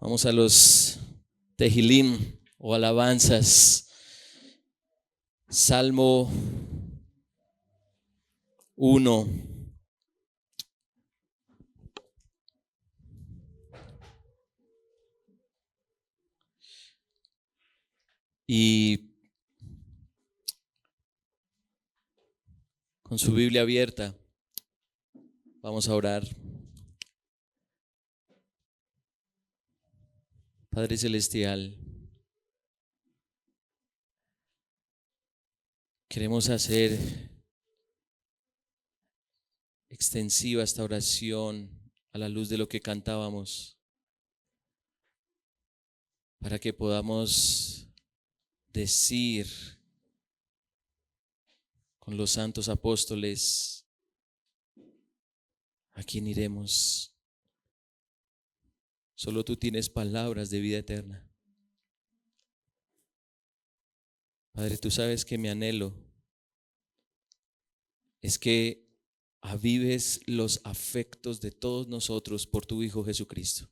Vamos a los Tehilim o alabanzas. Salmo 1. Y con su Biblia abierta, vamos a orar. Padre Celestial, queremos hacer extensiva esta oración a la luz de lo que cantábamos, para que podamos decir con los santos apóstoles: ¿a quién iremos? Solo tú tienes palabras de vida eterna. Padre, tú sabes que mi anhelo es que avives los afectos de todos nosotros por tu Hijo Jesucristo.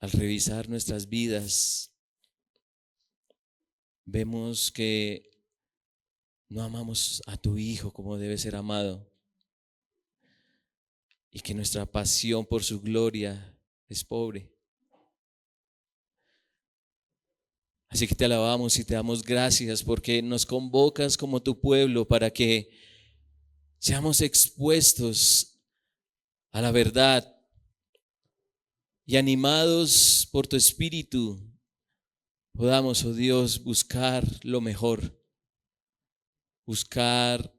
Al revisar nuestras vidas, vemos que no amamos a tu Hijo como debe ser amado, y que nuestra pasión por su gloria es pobre. Así que te alabamos y te damos gracias porque nos convocas como tu pueblo para que seamos expuestos a la verdad y animados por tu Espíritu podamos, oh Dios, buscar lo mejor, buscar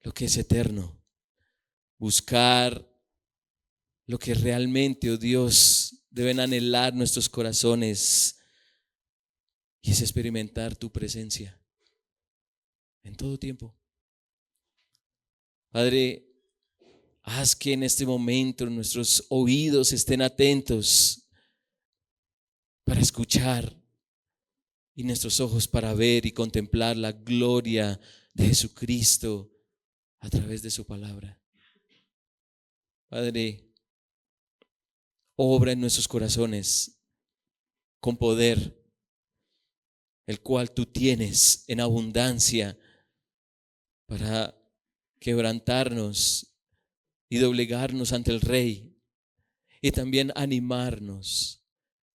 lo que es eterno, buscar lo que realmente, oh Dios, deben anhelar nuestros corazones, y es experimentar tu presencia en todo tiempo. Padre, haz que en este momento nuestros oídos estén atentos para escuchar y nuestros ojos para ver y contemplar la gloria de Jesucristo a través de su palabra. Padre, obra en nuestros corazones con poder, el cual tú tienes en abundancia, para quebrantarnos y doblegarnos ante el Rey, y también animarnos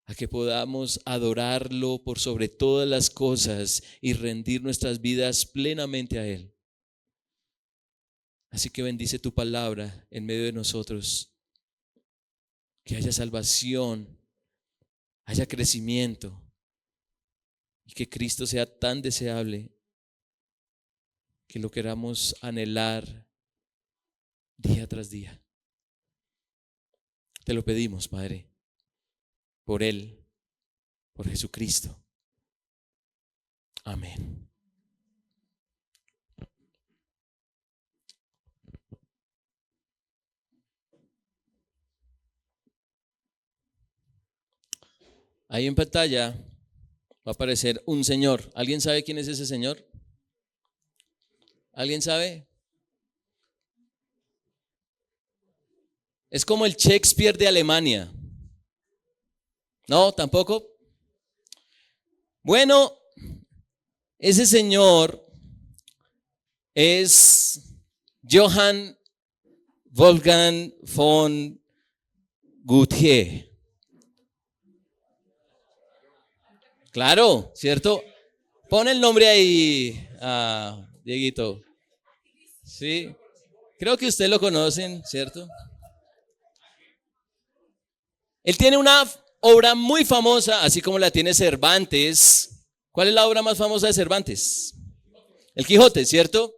a que podamos adorarlo por sobre todas las cosas y rendir nuestras vidas plenamente a Él. Así que bendice tu palabra en medio de nosotros, que haya salvación, haya crecimiento, y que Cristo sea tan deseable que lo queramos anhelar día tras día. Te lo pedimos, Padre, por Él, por Jesucristo. Amén. Ahí en pantalla va a aparecer un señor. ¿Alguien sabe quién es ese señor? ¿Alguien sabe? Es como el Shakespeare de Alemania. ¿No? ¿Tampoco? Bueno, ese señor es Johann Wolfgang von Goethe. Claro, ¿cierto? Pon el nombre ahí, Dieguito. Sí, creo que ustedes lo conocen, ¿cierto? Él tiene una obra muy famosa, así como la tiene Cervantes. ¿Cuál es la obra más famosa de Cervantes? El Quijote, ¿cierto?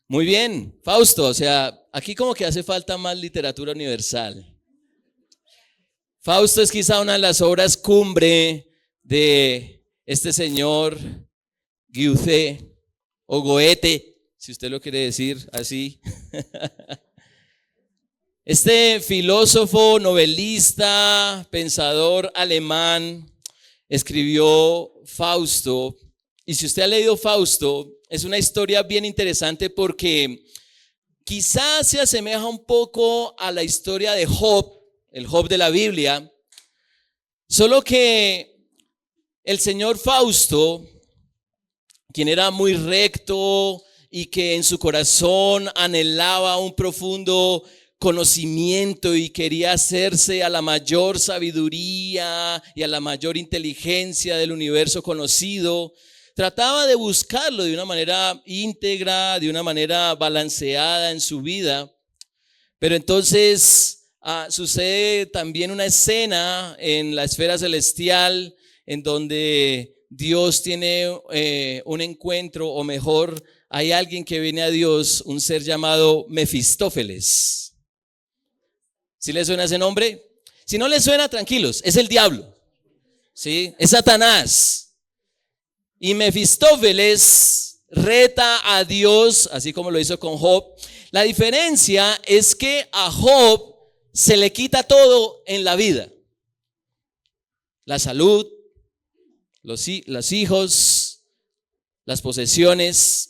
Muy bien, Fausto. O sea, aquí como que hace falta más literatura universal. Fausto es quizá una de las obras cumbre de este señor Goethe o Goethe, si usted lo quiere decir así. Este filósofo, novelista, pensador alemán escribió Fausto, y si usted ha leído Fausto, es una historia bien interesante porque quizás se asemeja un poco a la historia de Job, el Job de la Biblia, solo que el señor Fausto, quien era muy recto y que en su corazón anhelaba un profundo conocimiento y quería hacerse a la mayor sabiduría y a la mayor inteligencia del universo conocido, trataba de buscarlo de una manera íntegra, de una manera balanceada en su vida. Pero entonces sucede también una escena en la esfera celestial en donde Dios tiene un encuentro, o mejor, hay alguien que viene a Dios, un ser llamado Mefistófeles. ¿Sí le suena ese nombre? Si no le suena, tranquilos, es el diablo, ¿sí? Es Satanás. Y Mefistófeles reta a Dios, así como lo hizo con Job. La diferencia es que a Job se le quita todo en la vida: la salud, los hijos, las posesiones,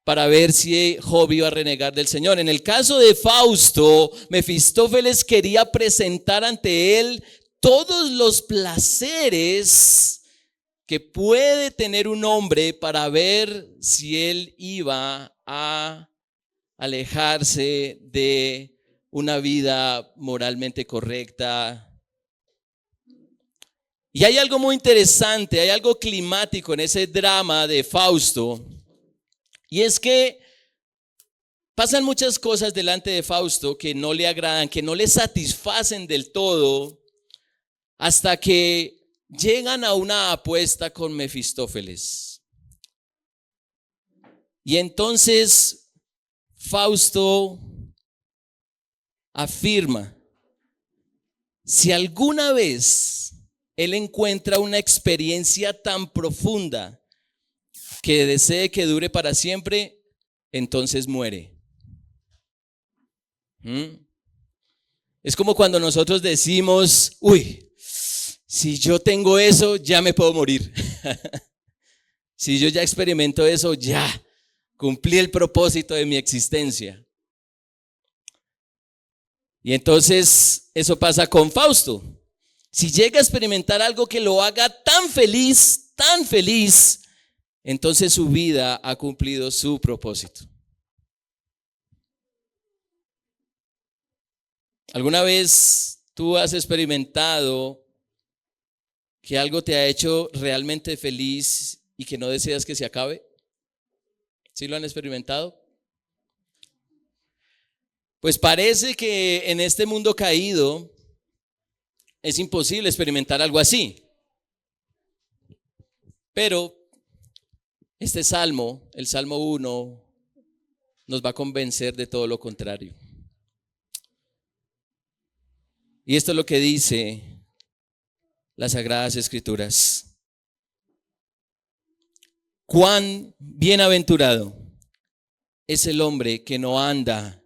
para ver si Job iba a renegar del Señor. En el caso de Fausto, Mefistófeles quería presentar ante él todos los placeres que puede tener un hombre para ver si él iba a alejarse de una vida moralmente correcta. Y hay algo muy interesante, hay algo climático en ese drama de Fausto, y es que pasan muchas cosas delante de Fausto que no le agradan, que no le satisfacen del todo, hasta que llegan a una apuesta con Mefistófeles. Y entonces Fausto afirma: si alguna vez él encuentra una experiencia tan profunda que desee que dure para siempre, entonces muere. Es como cuando nosotros decimos: uy, si yo tengo eso, ya me puedo morir. Si yo ya experimento eso, ya cumplí el propósito de mi existencia. Y entonces eso pasa con Fausto. Si llega a experimentar algo que lo haga tan feliz, entonces su vida ha cumplido su propósito. ¿Alguna vez tú has experimentado que algo te ha hecho realmente feliz y que no deseas que se acabe? ¿Sí lo han experimentado? Pues parece que en este mundo caído es imposible experimentar algo así. Pero este salmo, el Salmo 1, nos va a convencer de todo lo contrario. Y esto es lo que dice las Sagradas Escrituras: cuán bienaventurado es el hombre que no anda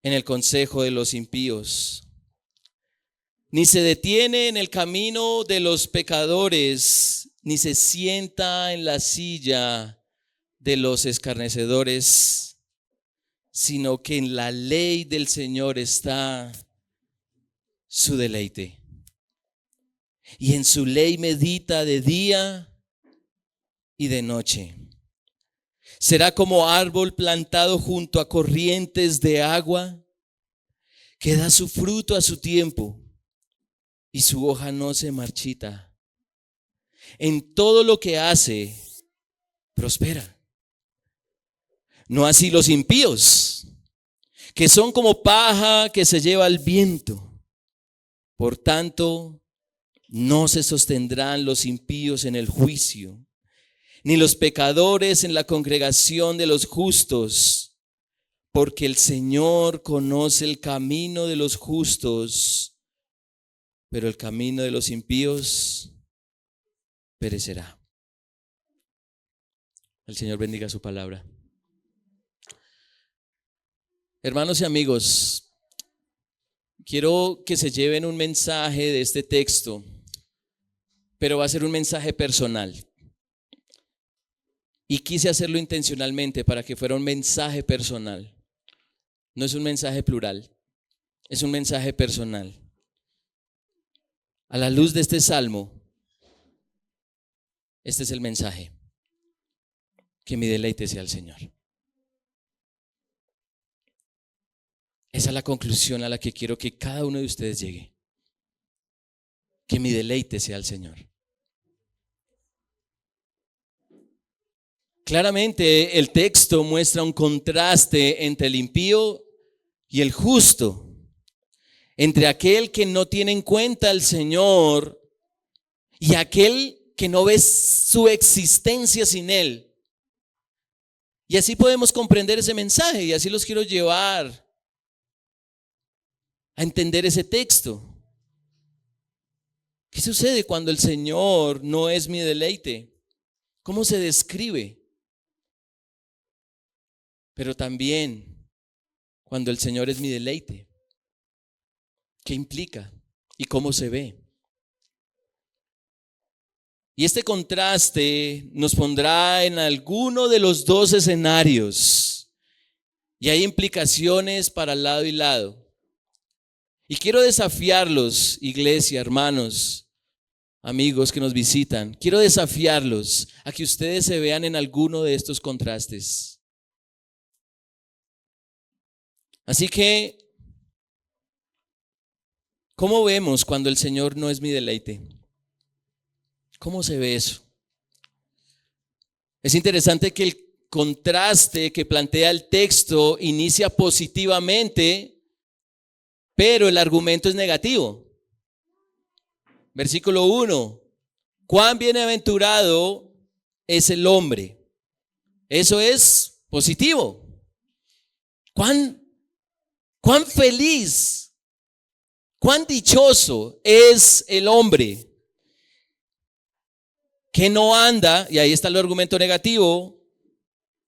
en el consejo de los impíos, ni se detiene en el camino de los pecadores, ni se sienta en la silla de los escarnecedores, sino que en la ley del Señor está su deleite, y en su ley medita de día y de noche. Será como árbol plantado junto a corrientes de agua, que da su fruto a su tiempo, y su hoja no se marchita. En todo lo que hace, prospera. No así los impíos, que son como paja que se lleva el viento. Por tanto, no se sostendrán los impíos en el juicio, ni los pecadores en la congregación de los justos, porque el Señor conoce el camino de los justos, pero el camino de los impíos perecerá. El Señor bendiga su palabra. Hermanos y amigos, quiero que se lleven un mensaje de este texto, pero va a ser un mensaje personal. Y quise hacerlo intencionalmente para que fuera un mensaje personal. No es un mensaje plural, es un mensaje personal. A la luz de este salmo, este es el mensaje: que mi deleite sea el Señor. Esa es la conclusión a la que quiero que cada uno de ustedes llegue. Que mi deleite sea el Señor. Claramente el texto muestra un contraste entre el impío y el justo, entre aquel que no tiene en cuenta al Señor y aquel que no ve su existencia sin Él. Y así podemos comprender ese mensaje, y así los quiero llevar a entender ese texto. ¿Qué sucede cuando el Señor no es mi deleite? ¿Cómo se describe? Pero también cuando el Señor es mi deleite, ¿qué implica y cómo se ve? Y este contraste nos pondrá en alguno de los dos escenarios, y hay implicaciones para lado y lado. Y quiero desafiarlos, iglesia, hermanos, amigos que nos visitan, quiero desafiarlos a que ustedes se vean en alguno de estos contrastes. Así que, ¿cómo vemos cuando el Señor no es mi deleite? ¿Cómo se ve eso? Es interesante que el contraste que plantea el texto inicia positivamente, pero el argumento es negativo. Versículo 1: cuán bienaventurado es el hombre. Eso es positivo. Cuán feliz, cuán dichoso es el hombre que no anda, y ahí está el argumento negativo,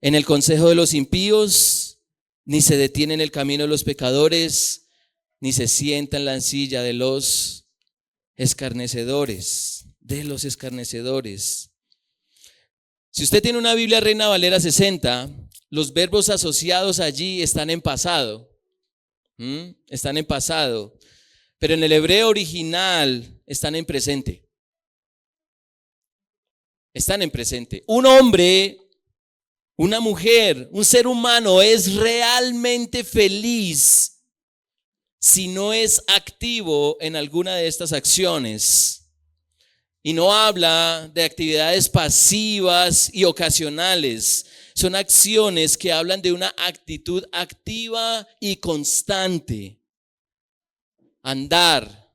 en el consejo de los impíos, ni se detiene en el camino de los pecadores, ni se sienta en la silla de los escarnecedores. Si usted tiene una Biblia Reina Valera 60, los verbos asociados allí están en pasado. Están en pasado, pero en el hebreo original están en presente. Están en presente. Un hombre, una mujer, un ser humano es realmente feliz si no es activo en alguna de estas acciones. Y no habla de actividades pasivas y ocasionales. Son acciones que hablan de una actitud activa y constante. Andar,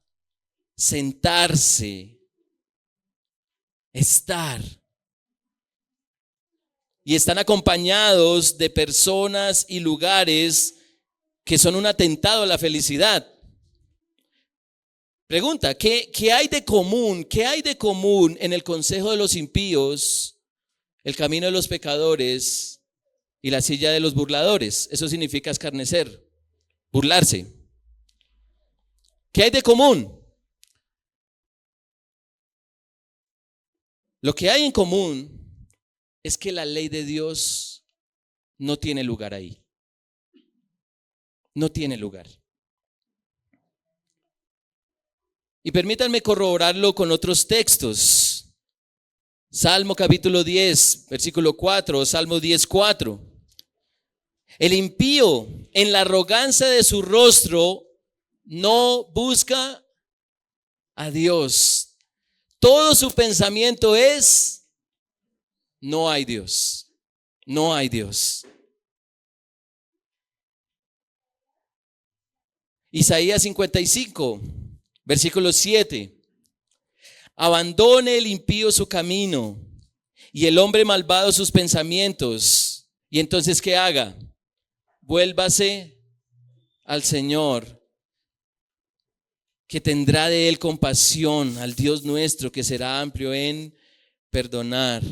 sentarse, estar. Y están acompañados de personas y lugares que son un atentado a la felicidad. Pregunta, ¿qué hay de común? ¿Qué hay de común en el consejo de los impíos, el camino de los pecadores y la silla de los burladores? Eso significa escarnecer, burlarse. ¿Qué hay de común? Lo que hay en común es que la ley de Dios no tiene lugar ahí. No tiene lugar. Y permítanme corroborarlo con otros textos. Salmo capítulo 10, versículo 4, Salmo 10, 4. El impío en la arrogancia de su rostro no busca a Dios. Todo su pensamiento es: no hay Dios, no hay Dios. Isaías 55, versículo 7. Abandone el impío su camino y el hombre malvado sus pensamientos. Y entonces, ¿qué haga? Vuélvase al Señor, que tendrá de él compasión, al Dios nuestro, que será amplio en perdonar.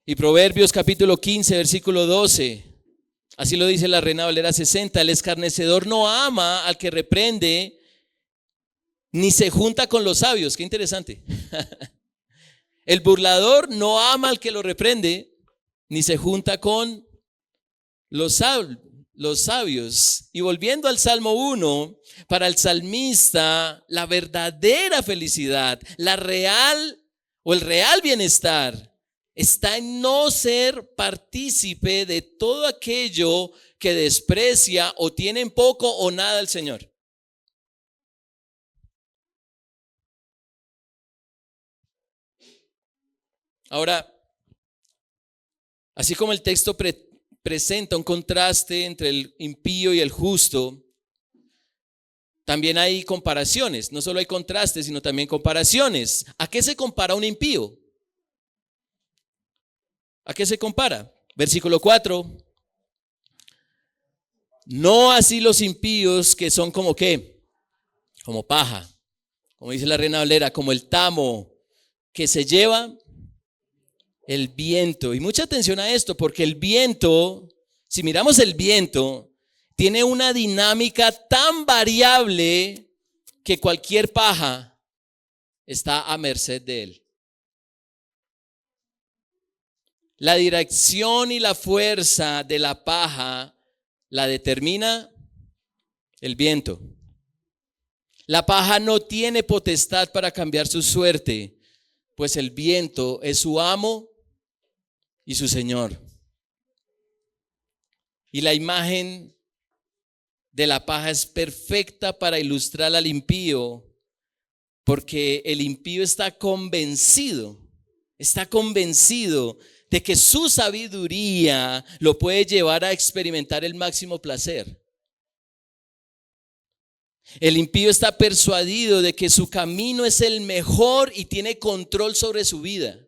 Y Proverbios capítulo 15, versículo 12. Así lo dice la Reina Valera 60. El escarnecedor no ama al que reprende, ni se junta con los sabios. Qué interesante. El burlador no ama al que lo reprende, ni se junta con los los sabios. Y volviendo al Salmo 1, para el salmista, la verdadera felicidad, la real o el real bienestar está en no ser partícipe de todo aquello que desprecia o tiene en poco o nada al Señor. Ahora, así como el texto presenta un contraste entre el impío y el justo, también hay comparaciones. No solo hay contrastes, sino también comparaciones. ¿A qué se compara un impío? ¿A qué se compara? Versículo 4. No así los impíos, que son como qué, como paja, como dice la Reina Valera, como el tamo que se lleva el viento. Y mucha atención a esto, porque el viento, si miramos el viento, tiene una dinámica tan variable que cualquier paja está a merced de él. La dirección y la fuerza de la paja la determina el viento. La paja no tiene potestad para cambiar su suerte, pues el viento es su amo y su señor. Y la imagen de la paja es perfecta para ilustrar al impío, porque el impío está convencido de que su sabiduría lo puede llevar a experimentar el máximo placer. El impío está persuadido de que su camino es el mejor y tiene control sobre su vida.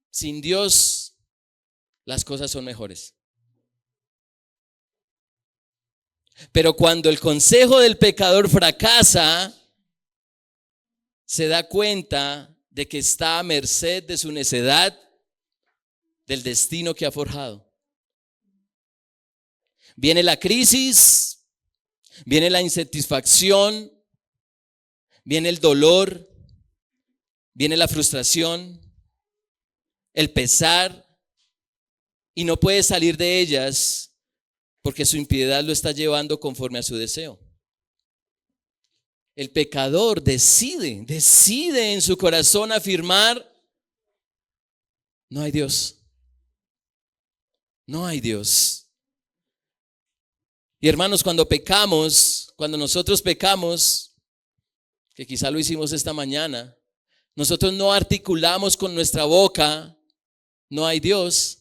Sin Dios, las cosas son mejores. Pero cuando el consejo del pecador fracasa, se da cuenta de que está a merced de su necedad, del destino que ha forjado. Viene la crisis, viene la insatisfacción, viene el dolor, viene la frustración, el pesar, y no puede salir de ellas porque su impiedad lo está llevando conforme a su deseo. El pecador decide en su corazón afirmar: no hay Dios. No hay Dios. Y hermanos, cuando nosotros pecamos, que quizá lo hicimos esta mañana, nosotros no articulamos con nuestra boca: no hay Dios,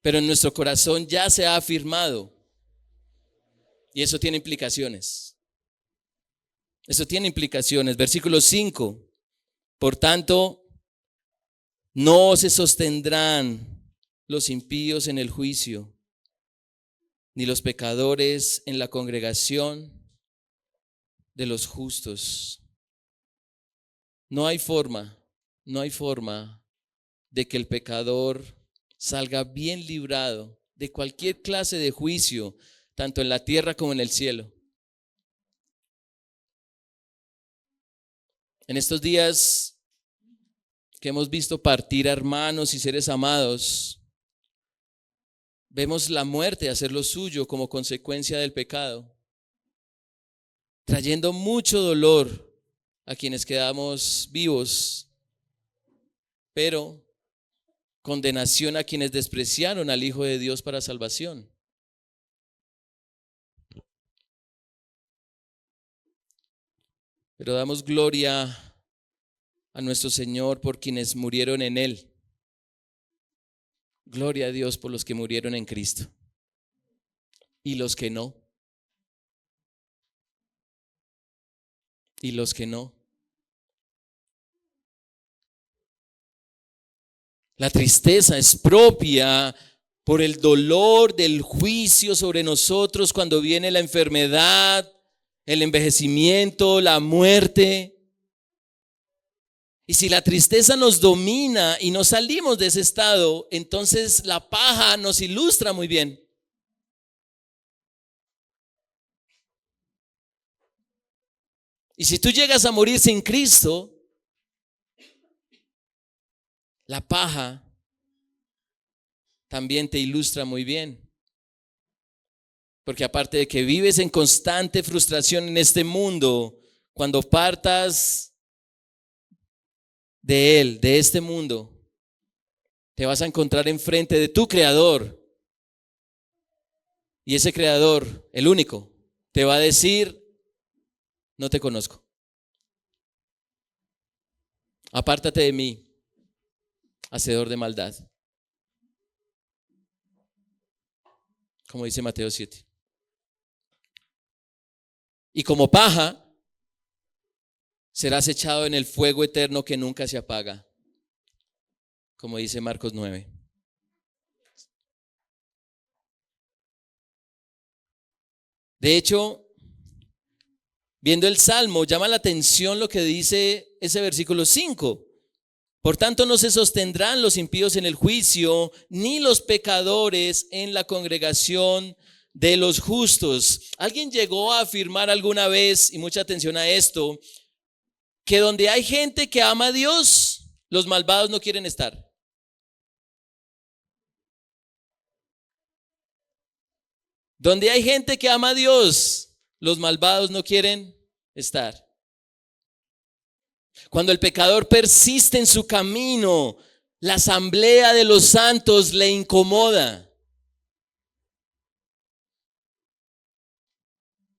pero en nuestro corazón ya se ha afirmado. Y eso tiene implicaciones. Versículo 5. Por tanto, no se sostendrán los impíos en el juicio, ni los pecadores en la congregación de los justos. No hay forma de que el pecador salga bien librado de cualquier clase de juicio, tanto en la tierra como en el cielo. En estos días que hemos visto partir a hermanos y seres amados, vemos la muerte hacer lo suyo como consecuencia del pecado, trayendo mucho dolor a quienes quedamos vivos, pero condenación a quienes despreciaron al Hijo de Dios para salvación. Pero damos gloria a nuestro Señor por quienes murieron en Él. Gloria a Dios por los que murieron en Cristo. Y los que no. Y los que no. La tristeza es propia por el dolor del juicio sobre nosotros cuando viene la enfermedad, el envejecimiento, la muerte. Y si la tristeza nos domina y no salimos de ese estado, entonces la paja nos ilustra muy bien. Y si tú llegas a morir sin Cristo, La paja también te ilustra muy bien. Porque aparte de que vives en constante frustración en este mundo, cuando partas de él, de este mundo, te vas a encontrar enfrente de tu Creador. Y ese Creador, el único, te va a decir: no te conozco. Apártate de mí, hacedor de maldad. Como dice Mateo 7. Y como paja serás echado en el fuego eterno que nunca se apaga, como dice Marcos 9. De hecho, viendo el Salmo, llama la atención lo que dice ese versículo 5. Por tanto, no se sostendrán los impíos en el juicio, ni los pecadores en la congregación de los justos. Alguien llegó a afirmar alguna vez, y mucha atención a esto, que donde hay gente que ama a Dios, los malvados no quieren estar. Donde hay gente que ama a Dios, los malvados no quieren estar. Cuando el pecador persiste en su camino, la asamblea de los santos le incomoda.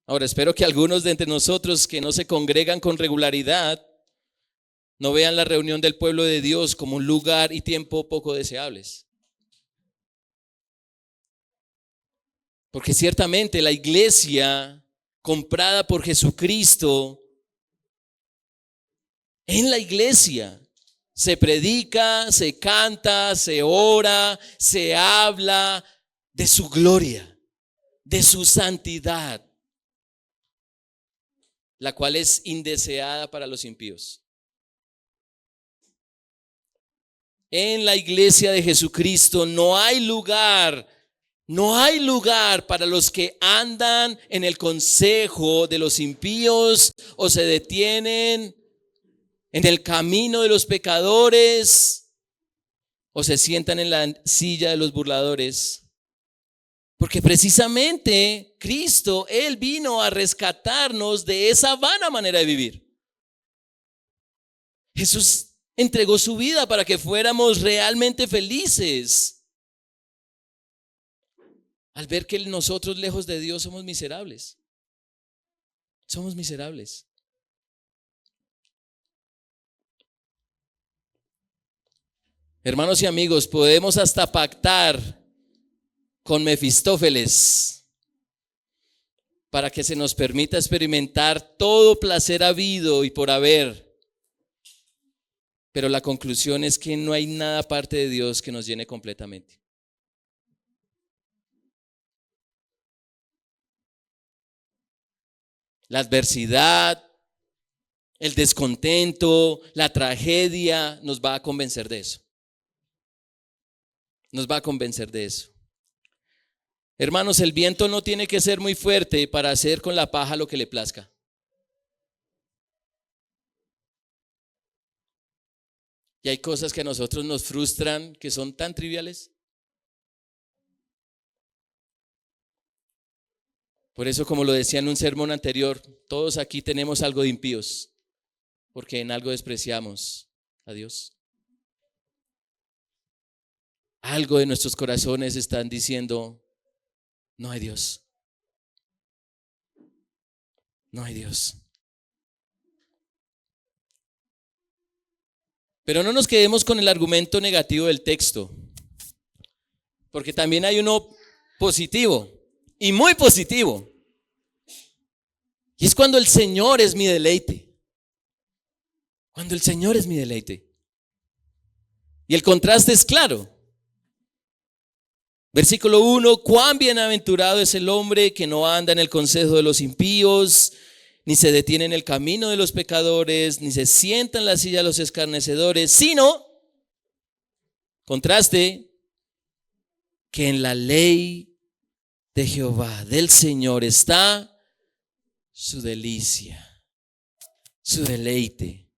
Ahora, espero que algunos de entre nosotros que no se congregan con regularidad no vean la reunión del pueblo de Dios como un lugar y tiempo poco deseables. Porque ciertamente la iglesia comprada por Jesucristo, en la iglesia se predica, se canta, se ora, se habla de su gloria, de su santidad, la cual es indeseada para los impíos. En la iglesia de Jesucristo no hay lugar para los que andan en el consejo de los impíos o se detienen en el camino de los pecadores o se sientan en la silla de los burladores. Porque precisamente Cristo, Él vino a rescatarnos de esa vana manera de vivir. Jesús entregó su vida para que fuéramos realmente felices. Al ver que nosotros lejos de Dios somos miserables. Somos miserables. Hermanos y amigos, podemos hasta pactar con Mefistófeles para que se nos permita experimentar todo placer habido y por haber. Pero la conclusión es que no hay nada aparte de Dios que nos llene completamente. La adversidad, el descontento, la tragedia nos va a convencer de eso. Nos va a convencer de eso. Hermanos, el viento no tiene que ser muy fuerte para hacer con la paja lo que le plazca. Y hay cosas que a nosotros nos frustran, que son tan triviales. Por eso, como lo decía en un sermón anterior, todos aquí tenemos algo de impíos, porque en algo despreciamos a Dios. Algo de nuestros corazones están diciendo: no hay Dios. No hay Dios. Pero no nos quedemos con el argumento negativo del texto, porque también hay uno positivo y muy positivo. Y es cuando el Señor es mi deleite. Cuando el Señor es mi deleite. Y el contraste es claro. Versículo 1: cuán bienaventurado es el hombre que no anda en el consejo de los impíos, ni se detiene en el camino de los pecadores, ni se sienta en la silla de los escarnecedores, sino, contraste, que en la ley de Jehová, del Señor, está su delicia, su deleite.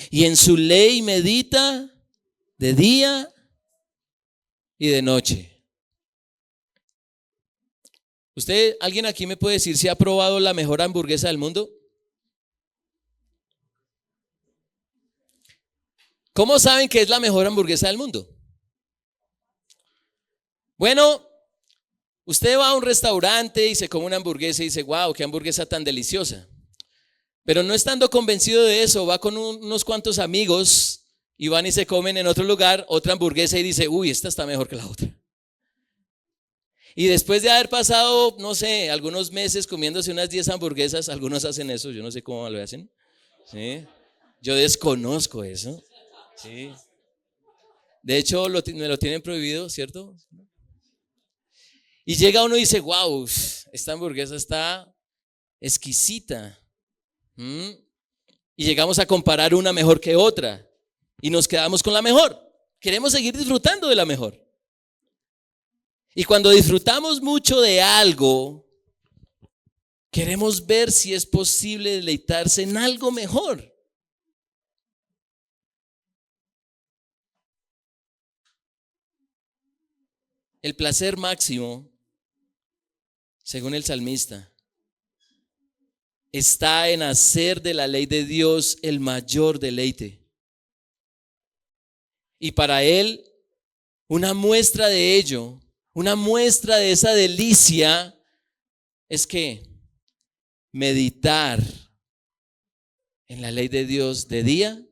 Y en su ley medita de día y de noche. ¿Alguien aquí me puede decir si ha probado la mejor hamburguesa del mundo? ¿Cómo saben que es la mejor hamburguesa del mundo? Bueno, usted va a un restaurante y se come una hamburguesa y dice, wow, qué hamburguesa tan deliciosa. Pero no estando convencido de eso, va con unos cuantos amigos y van y se comen en otro lugar otra hamburguesa y dice, uy, esta está mejor que la otra. Y después de haber pasado, no sé, algunos meses comiéndose unas 10 hamburguesas, algunos hacen eso, yo no sé cómo lo hacen. ¿Sí? Yo desconozco eso. Sí. De hecho, me lo tienen prohibido, ¿cierto? Y llega uno y dice, wow, esta hamburguesa está exquisita. Y llegamos a comparar una mejor que otra. Y nos quedamos con la mejor. Queremos seguir disfrutando de la mejor. Y cuando disfrutamos mucho de algo, queremos ver si es posible deleitarse en algo mejor. El placer máximo, según el salmista, está en hacer de la ley de Dios el mayor deleite. Y para él, una muestra de ello, una muestra de esa delicia, es que meditar en la ley de Dios de día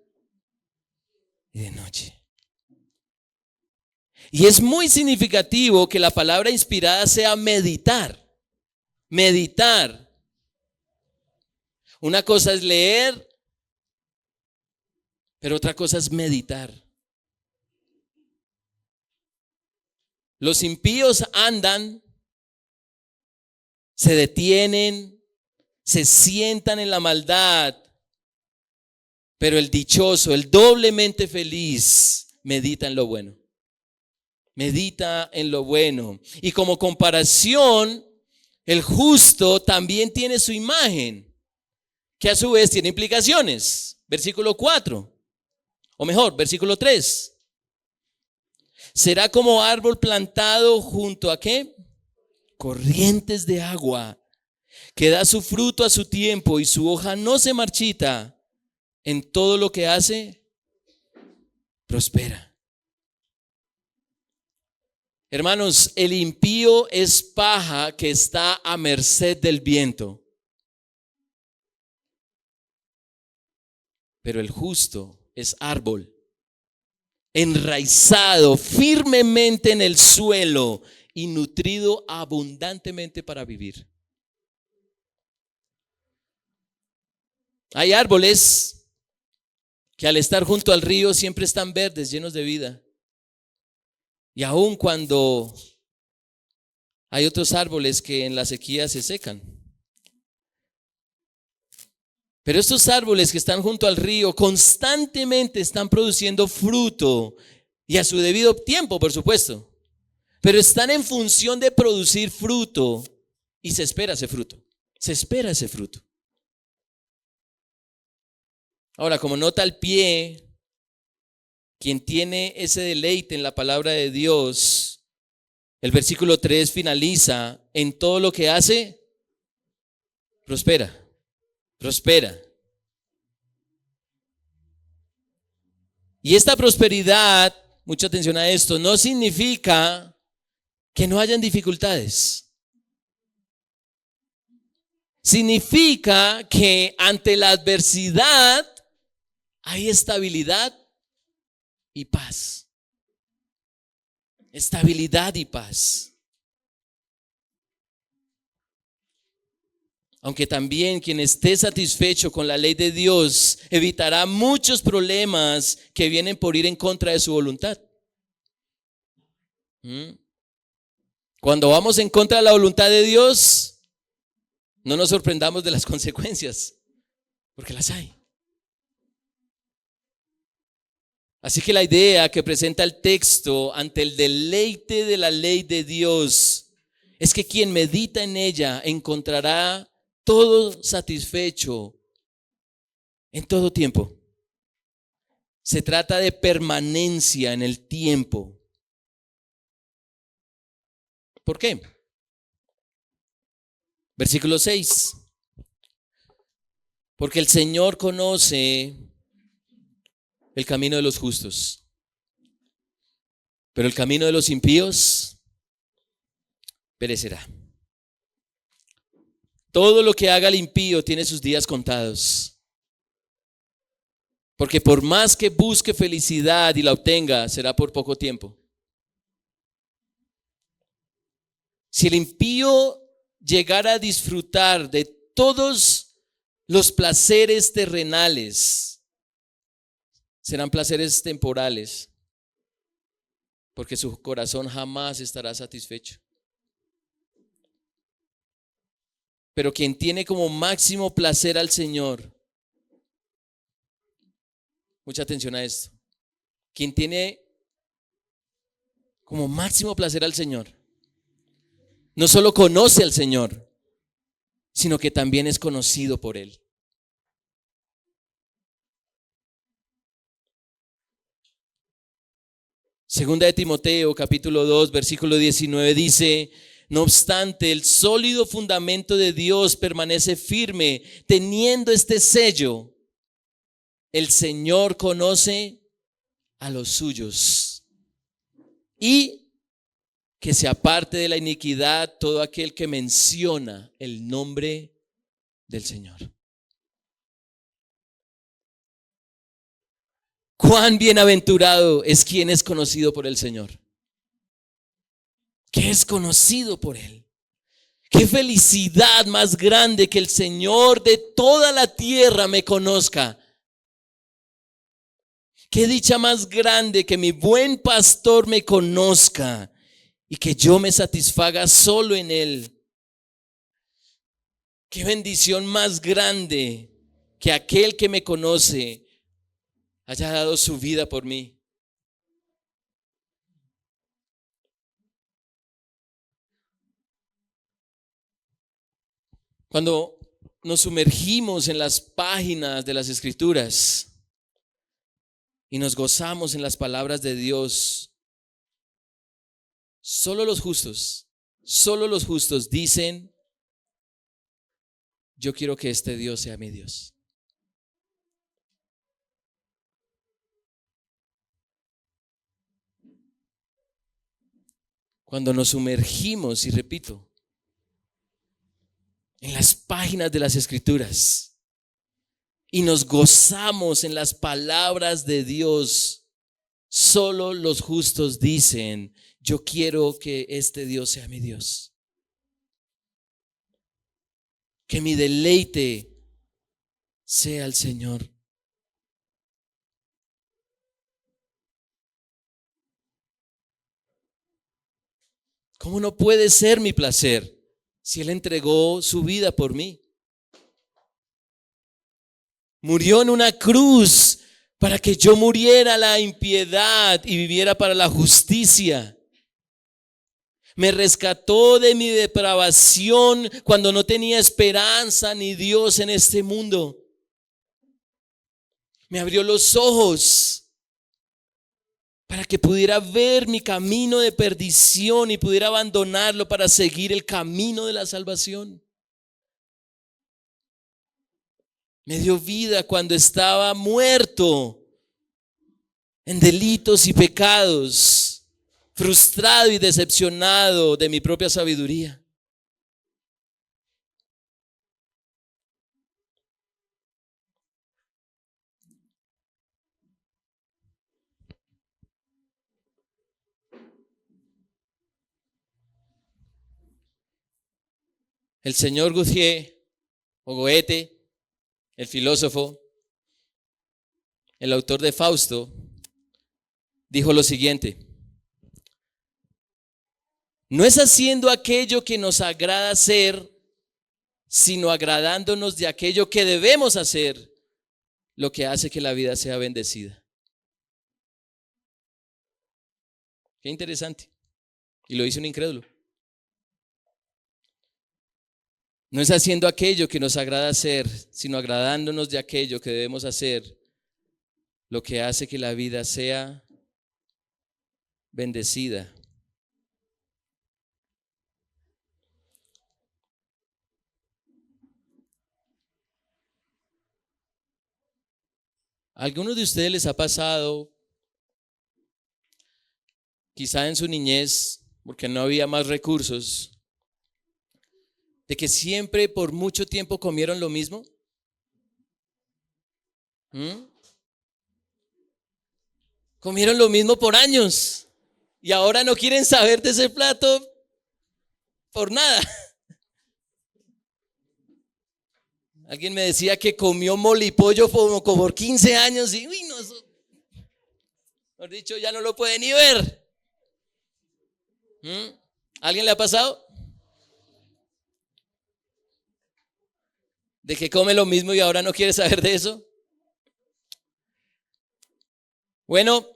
y de noche. Y es muy significativo que la palabra inspirada sea meditar. Meditar. Una cosa es leer, pero otra cosa es meditar. Los impíos andan, se detienen, se sientan en la maldad, pero el dichoso, el doblemente feliz, medita en lo bueno. Medita en lo bueno. Y como comparación, el justo también tiene su imagen, que a su vez tiene implicaciones. Versículo 4, o mejor, versículo 3. Será como árbol plantado junto a ¿qué? Corrientes de agua, que da su fruto a su tiempo y su hoja no se marchita. En todo lo que hace, prospera. Hermanos, el impío es paja que está a merced del viento. Pero el justo es árbol, enraizado firmemente en el suelo y nutrido abundantemente para vivir. Hay árboles que al estar junto al río siempre están verdes, llenos de vida. Y aun cuando hay otros árboles que en la sequía se secan. Pero estos árboles que están junto al río constantemente están produciendo fruto y a su debido tiempo, por supuesto. Pero están en función de producir fruto y se espera ese fruto. Se espera ese fruto. Ahora, como nota al pie, quien tiene ese deleite en la palabra de Dios, el versículo 3 finaliza: en todo lo que hace, prospera. Prospera. Y esta prosperidad, mucha atención a esto, no significa que no hayan dificultades. Significa que ante la adversidad hay estabilidad y paz. Estabilidad y paz. Aunque también quien esté satisfecho con la ley de Dios evitará muchos problemas que vienen por ir en contra de su voluntad. Cuando vamos en contra de la voluntad de Dios, no nos sorprendamos de las consecuencias, porque las hay. Así que la idea que presenta el texto ante el deleite de la ley de Dios es que quien medita en ella encontrará todo satisfecho en todo tiempo. Se trata de permanencia en el tiempo. ¿Por qué? Versículo 6. Porque el Señor conoce el camino de los justos, pero el camino de los impíos perecerá. Todo lo que haga el impío tiene sus días contados. Porque por más que busque felicidad y la obtenga, será por poco tiempo. Si el impío llegara a disfrutar de todos los placeres terrenales, serán placeres temporales, porque su corazón jamás estará satisfecho. Pero quien tiene como máximo placer al Señor, mucha atención a esto, quien tiene como máximo placer al Señor, no solo conoce al Señor, sino que también es conocido por Él. Segunda de Timoteo, capítulo 2, versículo 19 dice: no obstante, el sólido fundamento de Dios permanece firme, teniendo este sello: el Señor conoce a los suyos, y que se aparte de la iniquidad todo aquel que menciona el nombre del Señor. Cuán bienaventurado es quien es conocido por el Señor, que es conocido por Él. Qué felicidad más grande que el Señor de toda la tierra me conozca. Qué dicha más grande que mi buen pastor me conozca y que yo me satisfaga solo en Él. Qué bendición más grande que aquel que me conoce haya dado su vida por mí. Cuando nos sumergimos en las páginas de las Escrituras y nos gozamos en las palabras de Dios, solo los justos dicen: yo quiero que este Dios sea mi Dios. Cuando nos sumergimos, y repito, en las páginas de las Escrituras y nos gozamos en las palabras de Dios, solo los justos dicen: yo quiero que este Dios sea mi Dios. Que mi deleite sea el Señor. ¿Cómo no puede ser mi placer si Él entregó su vida por mí? Murió en una cruz para que yo muriera la impiedad y viviera para la justicia. Me rescató de mi depravación cuando no tenía esperanza ni Dios en este mundo. Me abrió los ojos para que pudiera ver mi camino de perdición y pudiera abandonarlo para seguir el camino de la salvación. Me dio vida cuando estaba muerto en delitos y pecados, frustrado y decepcionado de mi propia sabiduría. El señor Gautier o Goethe, el filósofo, el autor de Fausto, dijo lo siguiente: no es haciendo aquello que nos agrada hacer, sino agradándonos de aquello que debemos hacer, lo que hace que la vida sea bendecida. Qué interesante. Y lo dice un incrédulo. No es haciendo aquello que nos agrada hacer, sino agradándonos de aquello que debemos hacer, lo que hace que la vida sea bendecida. ¿A alguno de ustedes les ha pasado, quizá en su niñez, porque no había más recursos, de que siempre por mucho tiempo comieron lo mismo? Comieron lo mismo por años y ahora no quieren saber de ese plato por nada. Alguien me decía que comió molipollo como por 15 años y uy, no, eso, mejor dicho, ya no lo puede ni ver. ¿Alguien le ha pasado? ¿De que come lo mismo y ahora no quiere saber de eso? Bueno,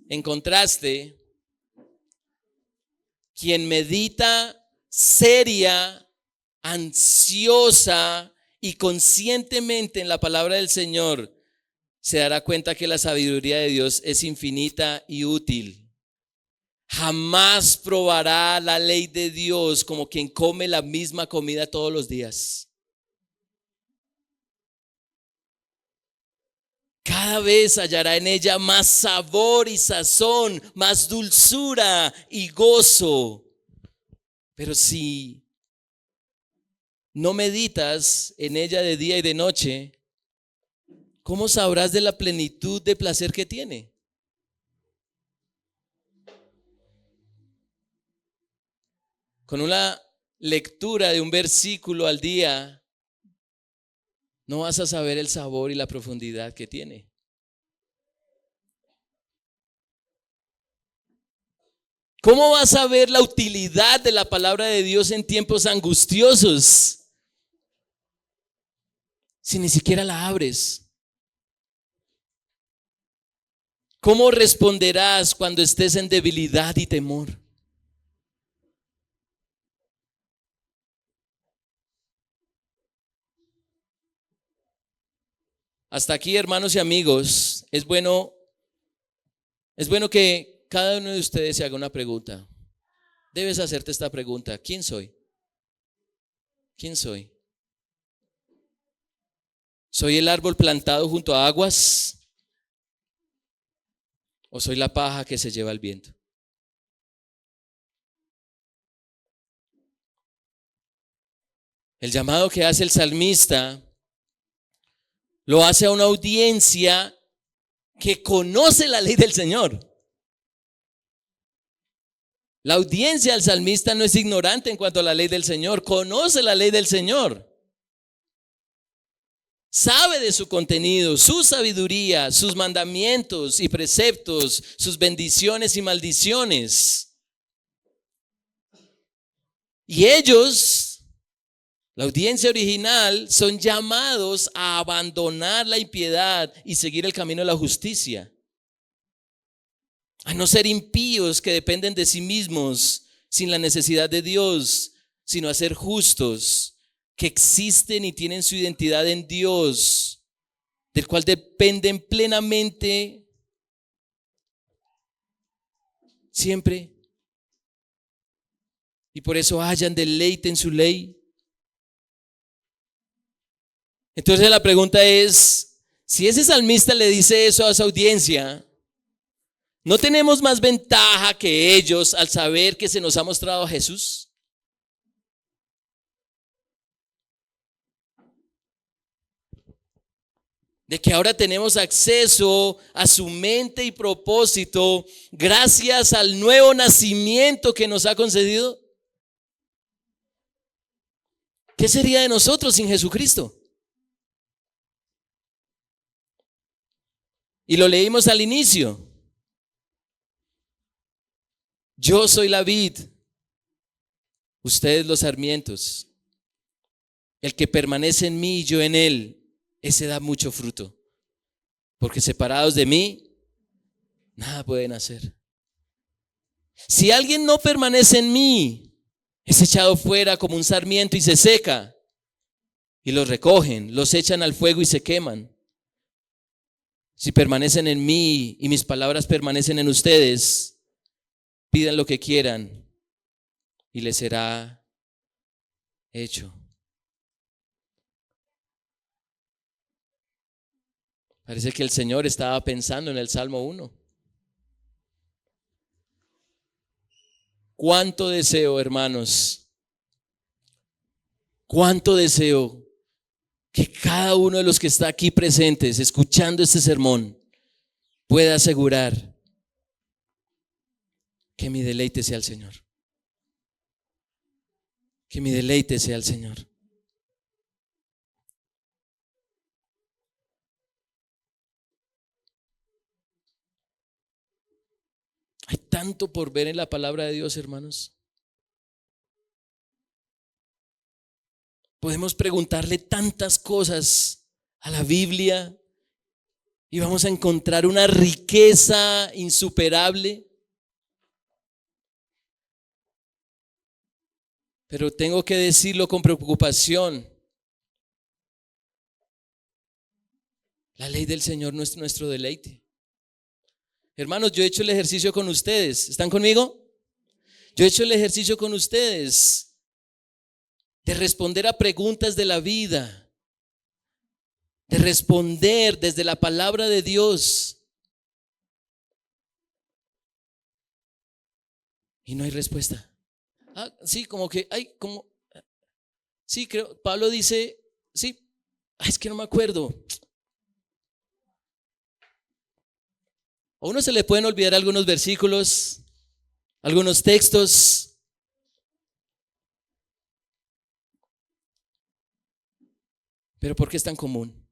en contraste, quien medita seria, ansiosa y conscientemente en la palabra del Señor, se dará cuenta que la sabiduría de Dios es infinita y útil. Jamás probará la ley de Dios como quien come la misma comida todos los días. Cada vez hallará en ella más sabor y sazón, más dulzura y gozo. Pero si no meditas en ella de día y de noche, ¿cómo sabrás de la plenitud de placer que tiene? Con una lectura de un versículo al día, no vas a saber el sabor y la profundidad que tiene. ¿Cómo vas a ver la utilidad de la palabra de Dios en tiempos angustiosos si ni siquiera la abres? ¿Cómo responderás cuando estés en debilidad y temor? Hasta aquí, hermanos y amigos, es bueno que cada uno de ustedes se haga una pregunta. Debes hacerte esta pregunta: ¿quién soy? ¿Quién soy? ¿Soy el árbol plantado junto a aguas? ¿O soy la paja que se lleva el viento? El llamado que hace el salmista lo hace a una audiencia que conoce la ley del Señor. La audiencia del salmista no es ignorante en cuanto a la ley del Señor, conoce la ley del Señor. Sabe de su contenido, su sabiduría, sus mandamientos y preceptos, sus bendiciones y maldiciones. Y ellos, la audiencia original, son llamados a abandonar la impiedad y seguir el camino de la justicia. A no ser impíos que dependen de sí mismos sin la necesidad de Dios, sino a ser justos, que existen y tienen su identidad en Dios, del cual dependen plenamente siempre. Y por eso hallan deleite en su ley. Entonces la pregunta es, si ese salmista le dice eso a esa audiencia, ¿no tenemos más ventaja que ellos al saber que se nos ha mostrado a Jesús? De que ahora tenemos acceso a su mente y propósito gracias al nuevo nacimiento que nos ha concedido. ¿Qué sería de nosotros sin Jesucristo? Y lo leímos al inicio. Yo soy la vid, ustedes los sarmientos. El que permanece en mí y yo en él, ese da mucho fruto. Porque separados de mí, nada pueden hacer. Si alguien no permanece en mí, es echado fuera como un sarmiento y se seca. y los recogen, los echan al fuego y se queman. Si permanecen en mí y mis palabras permanecen en ustedes, pidan lo que quieran y les será hecho. Parece que el Señor estaba pensando en el Salmo 1. ¿Cuánto deseo, hermanos? ¿Cuánto deseo que cada uno de los que está aquí presentes, escuchando este sermón, pueda asegurar que mi deleite sea el Señor? Que mi deleite sea el Señor. Hay tanto por ver en la palabra de Dios, hermanos. Podemos preguntarle tantas cosas a la Biblia y vamos a encontrar una riqueza insuperable. Pero tengo que decirlo con preocupación. La ley del Señor no es nuestro deleite. Hermanos, yo he hecho el ejercicio con ustedes. ¿Están conmigo? Yo he hecho el ejercicio con ustedes de responder a preguntas de la vida, de responder desde la palabra de Dios. Y no hay respuesta. Sí, como que sí, creo, Pablo dice, sí, es que no me acuerdo. A uno se le pueden olvidar algunos versículos, algunos textos. Pero ¿por qué es tan común?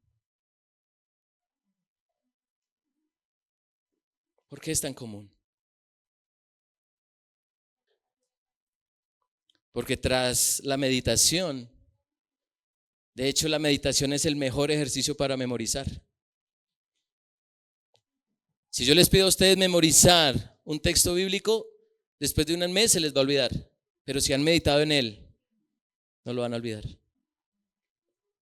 ¿Por qué es tan común? Porque tras la meditación, de hecho la meditación es el mejor ejercicio para memorizar. Si yo les pido a ustedes memorizar un texto bíblico, después de un mes se les va a olvidar. Pero si han meditado en él, no lo van a olvidar.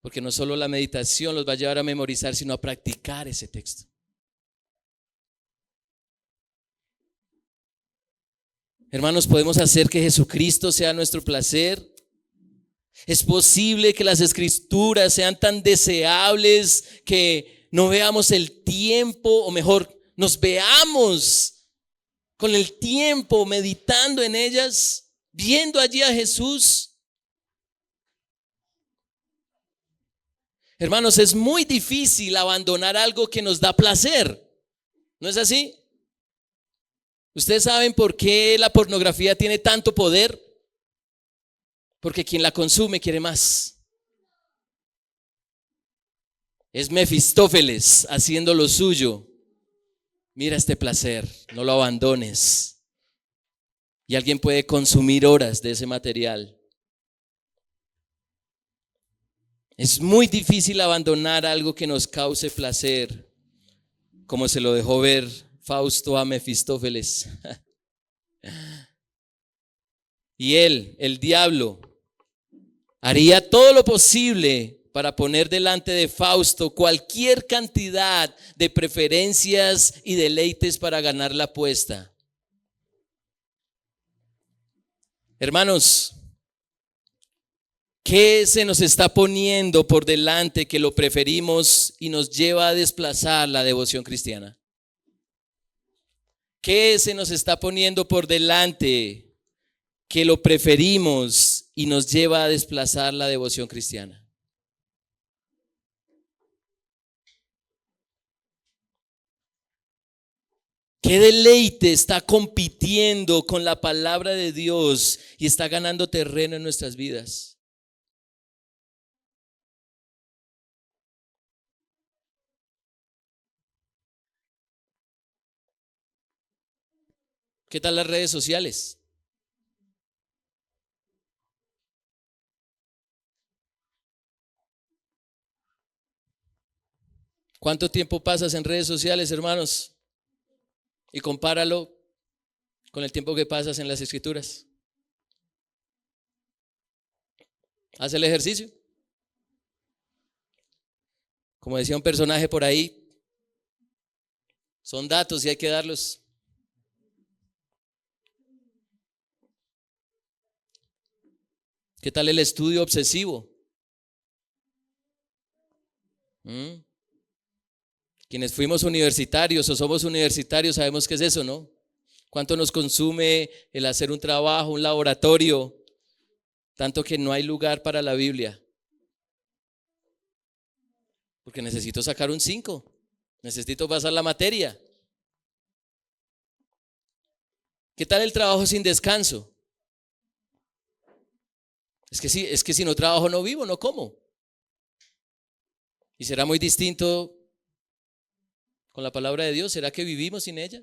Porque no solo la meditación los va a llevar a memorizar, sino a practicar ese texto. Hermanos, ¿podemos hacer que Jesucristo sea nuestro placer? ¿Es posible que las escrituras sean tan deseables que no veamos el tiempo, o mejor, nos veamos con el tiempo meditando en ellas, viendo allí a Jesús? Hermanos, es muy difícil abandonar algo que nos da placer. ¿No es así? ¿Ustedes saben por qué la pornografía tiene tanto poder? Porque quien la consume quiere más. Es Mefistófeles haciendo lo suyo. Mira este placer, no lo abandones. Y alguien puede consumir horas de ese material. Es muy difícil abandonar algo que nos cause placer, como se lo dejó ver Fausto a Mefistófeles. Y él, el diablo, haría todo lo posible para poner delante de Fausto cualquier cantidad de preferencias y deleites para ganar la apuesta. Hermanos, ¿qué se nos está poniendo por delante que lo preferimos y nos lleva a desplazar la devoción cristiana? ¿Qué se nos está poniendo por delante que lo preferimos y nos lleva a desplazar la devoción cristiana? ¿Qué deleite está compitiendo con la palabra de Dios y está ganando terreno en nuestras vidas? ¿Qué tal las redes sociales? ¿Cuánto tiempo pasas en redes sociales, hermanos? Y compáralo con el tiempo que pasas en las escrituras. Haz el ejercicio. Como decía un personaje por ahí, son datos y hay que darlos. ¿Qué tal el estudio obsesivo? Quienes fuimos universitarios o somos universitarios sabemos qué es eso, ¿no? ¿Cuánto nos consume el hacer un trabajo, un laboratorio? Tanto que no hay lugar para la Biblia. Porque necesito sacar un 5. Necesito pasar la materia. ¿Qué tal el trabajo sin descanso? Es que si no trabajo no vivo, no como. Y será muy distinto con la palabra de Dios. ¿Será que vivimos sin ella?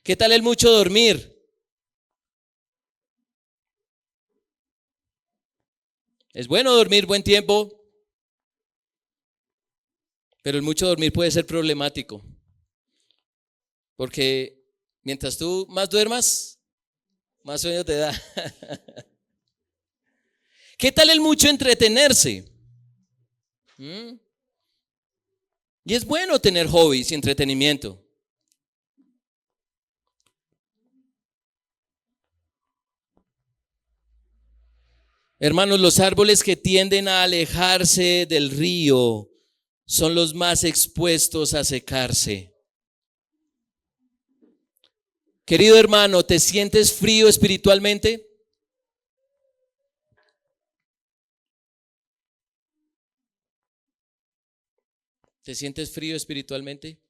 ¿Qué tal el mucho dormir? Es bueno dormir buen tiempo, pero el mucho dormir puede ser problemático. Porque mientras tú más duermas, más sueño te da. ¿Qué tal el mucho entretenerse? Y es bueno tener hobbies y entretenimiento. Hermanos, los árboles que tienden a alejarse del río son los más expuestos a secarse. Querido hermano, ¿te sientes frío espiritualmente? ¿Te sientes frío espiritualmente?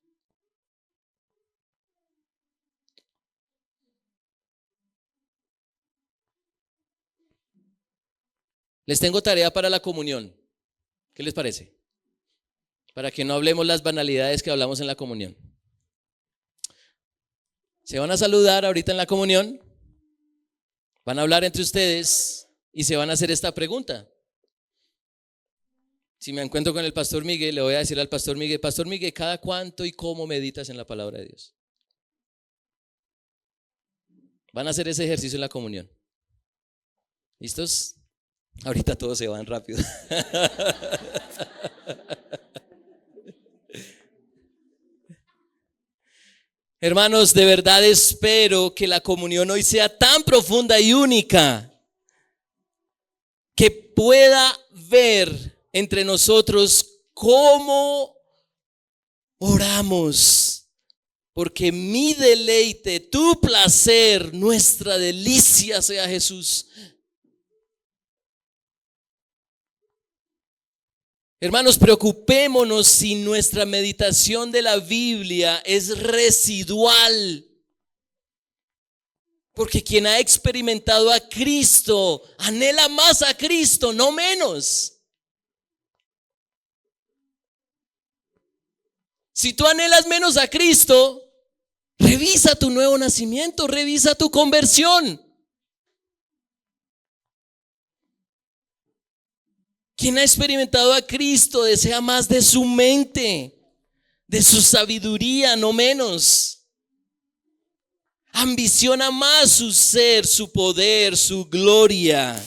Les tengo tarea para la comunión. ¿Qué les parece? Para que no hablemos las banalidades que hablamos en la comunión. Se van a saludar ahorita en la comunión, van a hablar entre ustedes y se van a hacer esta pregunta. Si me encuentro con el pastor Miguel, le voy a decir al pastor Miguel, ¿cada cuánto y cómo meditas en la palabra de Dios? Van a hacer ese ejercicio en la comunión. ¿Listos? Ahorita todos se van rápido. Hermanos, de verdad espero que la comunión hoy sea tan profunda y única que pueda ver entre nosotros cómo oramos. Porque mi deleite, tu placer, nuestra delicia sea Jesús. Hermanos, preocupémonos si nuestra meditación de la Biblia es residual. Porque quien ha experimentado a Cristo anhela más a Cristo, no menos. Si tú anhelas menos a Cristo, revisa tu nuevo nacimiento, revisa tu conversión. Quien ha experimentado a Cristo desea más de su mente, de su sabiduría, no menos. Ambiciona más su ser, su poder, su gloria.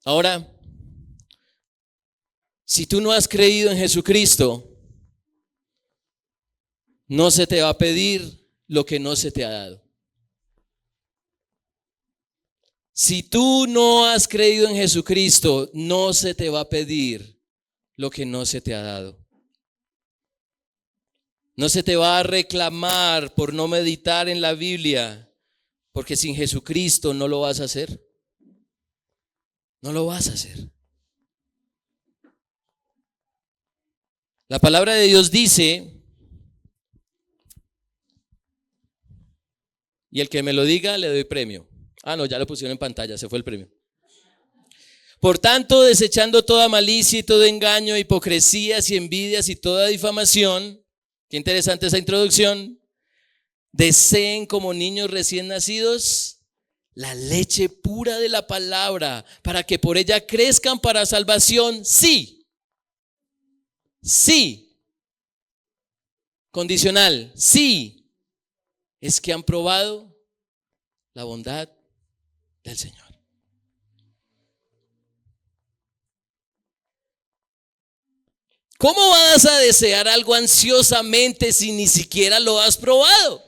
Ahora, si tú no has creído en Jesucristo, no se te va a pedir lo que no se te ha dado. Si tú no has creído en Jesucristo, no se te va a pedir lo que no se te ha dado. No se te va a reclamar por no meditar en la Biblia, porque sin Jesucristo no lo vas a hacer. No lo vas a hacer. La palabra de Dios dice, y el que me lo diga le doy premio. No, ya lo pusieron en pantalla, se fue el premio. Por tanto, desechando toda malicia y todo engaño, hipocresías y envidias y toda difamación, qué interesante esa introducción, deseen como niños recién nacidos la leche pura de la palabra, para que por ella crezcan para salvación. Sí, sí, condicional, sí, es que han probado la bondad del Señor. ¿Cómo vas a desear algo ansiosamente si ni siquiera lo has probado?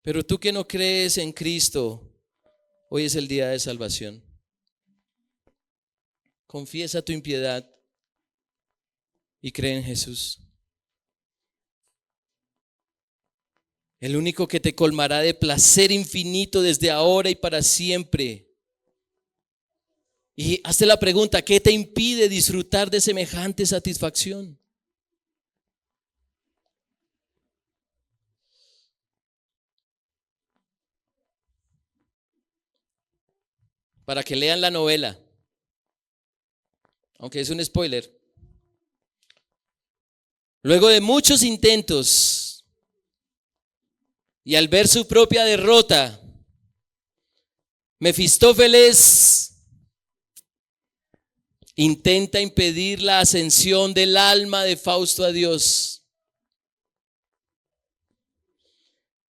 Pero tú que no crees en Cristo, hoy es el día de salvación. Confiesa tu impiedad y cree en Jesús. El único que te colmará de placer infinito desde ahora y para siempre. Y hazte la pregunta, ¿qué te impide disfrutar de semejante satisfacción? Para que lean la novela, aunque es un spoiler. Luego de muchos intentos y al ver su propia derrota, Mefistófeles intenta impedir la ascensión del alma de Fausto a Dios.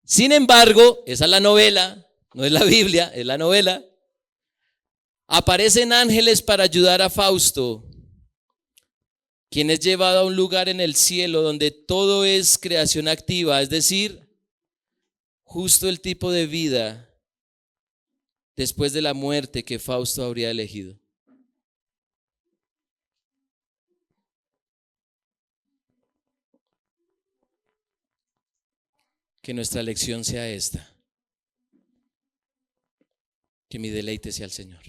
Sin embargo, esa es la novela, no es la Biblia, es la novela. Aparecen ángeles para ayudar a Fausto, quien es llevado a un lugar en el cielo donde todo es creación activa, es decir, justo el tipo de vida después de la muerte que Fausto habría elegido. Que nuestra lección sea esta: que mi deleite sea el Señor.